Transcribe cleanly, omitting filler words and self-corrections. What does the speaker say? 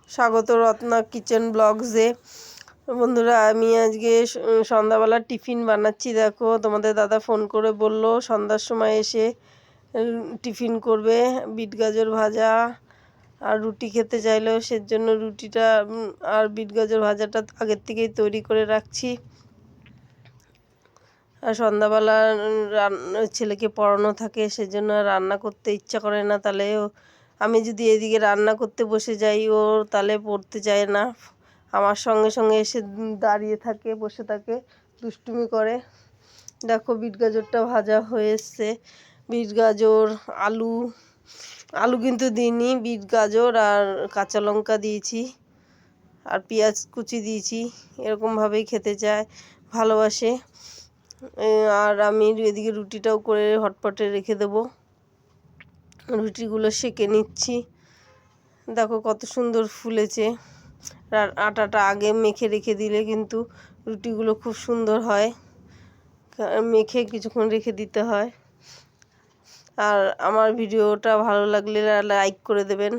স্বাগত রত্না কিচেন ব্লগসে। বন্ধুরা, আমি আজকে সন্ধ্যাবেলা টিফিন বানাচ্ছি। দেখো, তোমাদের দাদা ফোন করে বলল সন্ধ্যার সময় এসে টিফিন করবে, বিট গাজর ভাজা আর রুটি খেতে চাইলো। সেজন্য রুটিটা আর বিট গাজর ভাজাটা আগের থেকেই তৈরি করে রাখছি। আর সন্ধ্যাবেলা ছেলেকে পড়ানো থাকে, সেজন্য রান্না করতে ইচ্ছা করে না। তাহলে আমি যদি এদিকে রান্না করতে বসে যাই, ও তাহলে পড়তে চায় না, আমার সঙ্গে সঙ্গে এসে দাঁড়িয়ে থাকে, বসে থাকে, দুষ্টুমি করে। দেখো, বিট গাজরটা ভাজা হয়ে এসছে। বিট গাজর, আলু আলু কিন্তু দিইনি, বিট গাজর আর কাঁচা লঙ্কা দিয়েছি আর পেঁয়াজ কুচি দিয়েছি। এরকমভাবেই খেতে চায়, ভালোবাসে। আর আমি এদিকে রুটিটাও করে হটপটে রেখে দেবো। রুটিগুলো সেঁকে নিচ্ছি। দেখো কত সুন্দর ফুলেছে। আটাটা আগে মেখে রেখে দিলে কিন্তু রুটিগুলো খুব সুন্দর হয়। মেখে কিছুক্ষণ রেখে দিতে হয়। আর আমার ভিডিওটা ভালো লাগলে লাইক করে দেবেন।